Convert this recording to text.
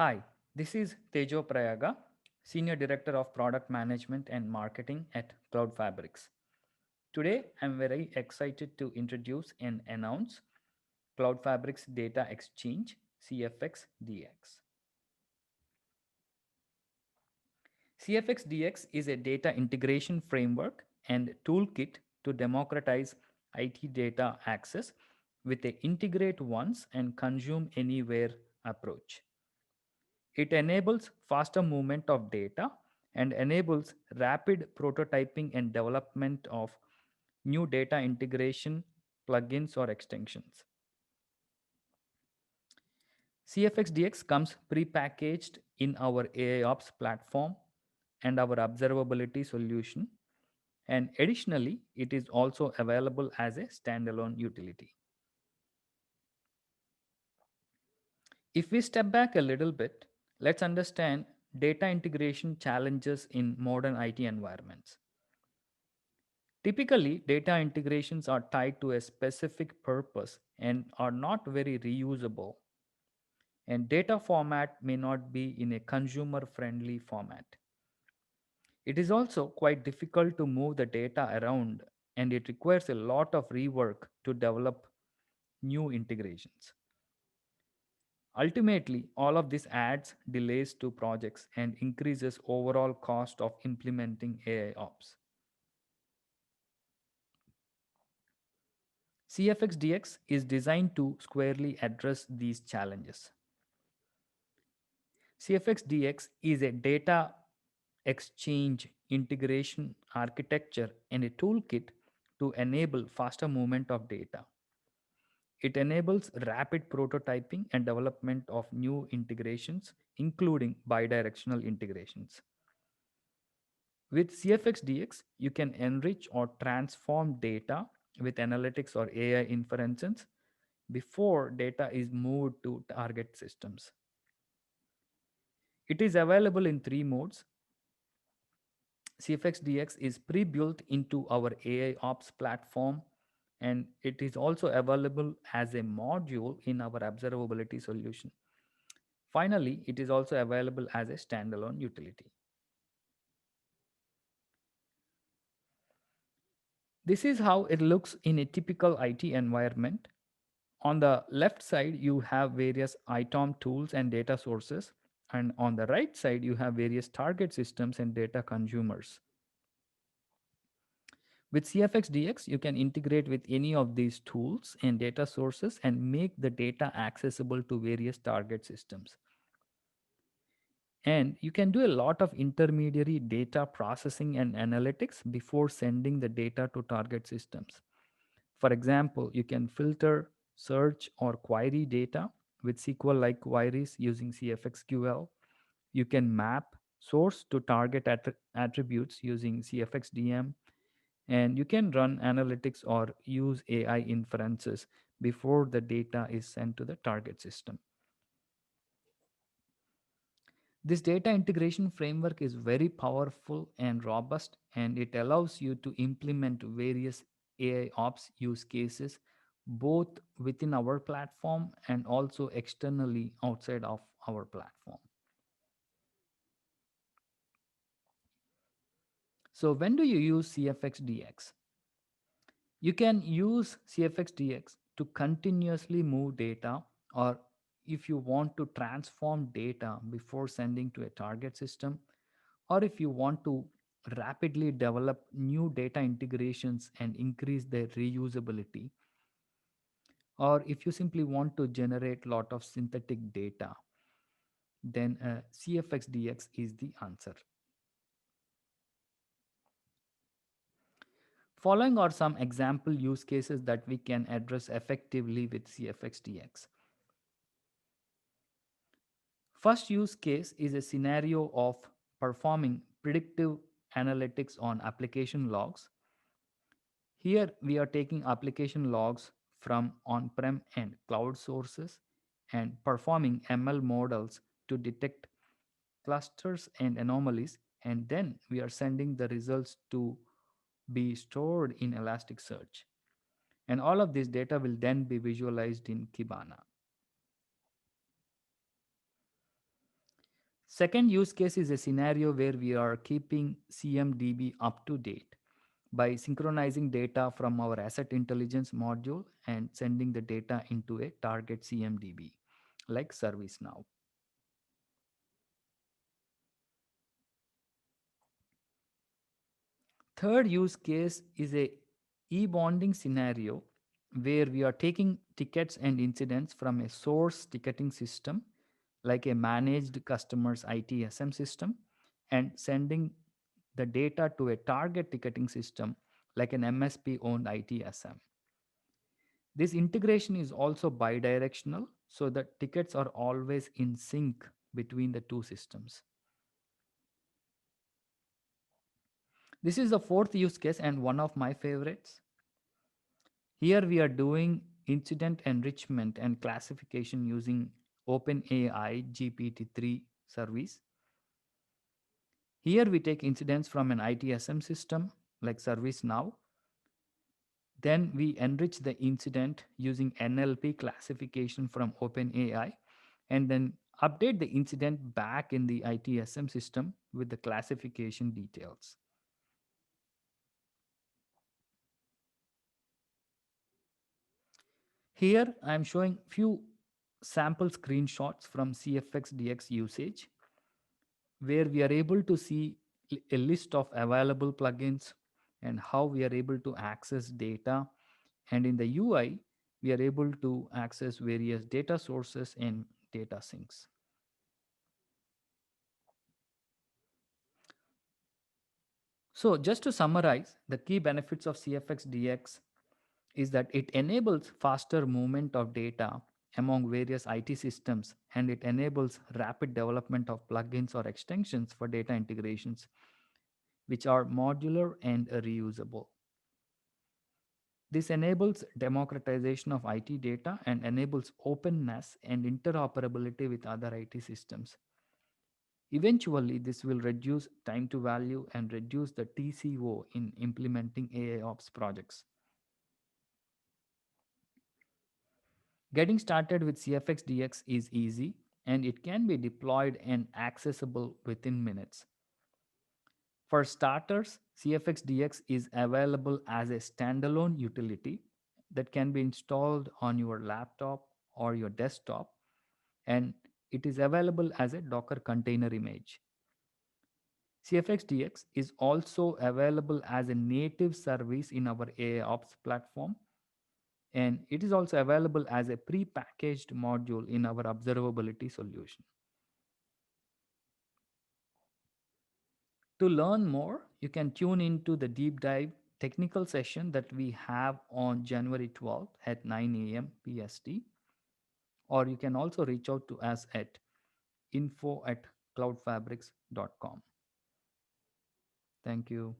Hi, this is Tejo Prayaga, Senior Director of Product Management and Marketing at Cloud Fabrics. Today, I'm very excited to introduce and announce Cloud Fabrics Data Exchange CFX DX. CFX DX is a data integration framework and toolkit to democratize IT data access with a integrate once and consume anywhere approach. It enables faster movement of data and enables rapid prototyping and development of new data integration plugins or extensions. CFXDX comes pre-packaged in our AIOps platform and our observability solution, and additionally, it is also available as a standalone utility. If we step back a little bit, let's understand data integration challenges in modern IT environments. Typically, data integrations are tied to a specific purpose and are not very reusable, and data format may not be in a consumer friendly format. It is also quite difficult to move the data around, and it requires a lot of rework to develop new integrations. Ultimately, all of this adds delays to projects and increases overall cost of implementing AI ops. CFXDX is designed to squarely address these challenges. CFXDX is a data exchange integration architecture and a toolkit to enable faster movement of data. It enables rapid prototyping and development of new integrations, including bidirectional integrations. With CFXDX, you can enrich or transform data with analytics or AI inferences before data is moved to target systems. It is available in three modes. CFXDX is pre-built into our AI Ops platform, and it is also available as a module in our observability solution. Finally, it is also available as a standalone utility. This is how it looks in a typical IT environment. On the left side, you have various ITOM tools and data sources, and on the right side, you have various target systems and data consumers. With CFXDX, you can integrate with any of these tools and data sources and make the data accessible to various target systems. And you can do a lot of intermediary data processing and analytics before sending the data to target systems. For example, you can filter, search, or query data with SQL like queries using CFXQL. You can map source to target attributes using CFXDM, and you can run analytics or use AI inferences before the data is sent to the target system. This data integration framework is very powerful and robust, and it allows you to implement various AI ops use cases both within our platform and also externally outside of our platform. So, when do you use CFXDX? You can use CFXDX to continuously move data, or if you want to transform data before sending to a target system, or if you want to rapidly develop new data integrations and increase their reusability, or if you simply want to generate a lot of synthetic data, then CFXDX is the answer. Following are some example use cases that we can address effectively with CFXDX. First use case is a scenario of performing predictive analytics on application logs. Here we are taking application logs from on-prem and cloud sources and performing ML models to detect clusters and anomalies, and then we are sending the results to be stored in Elasticsearch. And all of this data will then be visualized in Kibana. Second use case is a scenario where we are keeping CMDB up to date by synchronizing data from our asset intelligence module and sending the data into a target CMDB like ServiceNow. Third use case is a e-bonding scenario where we are taking tickets and incidents from a source ticketing system like a managed customer's ITSM system and sending the data to a target ticketing system like an MSP owned ITSM. This integration is also bidirectional so that tickets are always in sync between the two systems. This is the fourth use case and one of my favorites. Here we are doing incident enrichment and classification using OpenAI GPT-3 service. Here we take incidents from an ITSM system like ServiceNow. Then we enrich the incident using NLP classification from OpenAI and then update the incident back in the ITSM system with the classification details. Here I am showing few sample screenshots from CFX-DX usage where we are able to see a list of available plugins and how we are able to access data. And in the UI, we are able to access various data sources and data sinks. So, just to summarize, the key benefits of CFX DX is that it enables faster movement of data among various IT systems and it enables rapid development of plugins or extensions for data integrations, which are modular and reusable. This enables democratization of IT data and enables openness and interoperability with other IT systems. Eventually, this will reduce time to value and reduce the TCO in implementing AIOps projects. Getting started with CFX DX is easy and it can be deployed and accessible within minutes. For starters, CFX DX is available as a standalone utility that can be installed on your laptop or your desktop, and it is available as a Docker container image. CFX DX is also available as a native service in our AIOps platform, and it is also available as a pre-packaged module in our observability solution. To learn more, you can tune into the deep dive technical session that we have on January 12th at 9 a.m. PST, or you can also reach out to us at info@cloudfabrics.com. Thank you.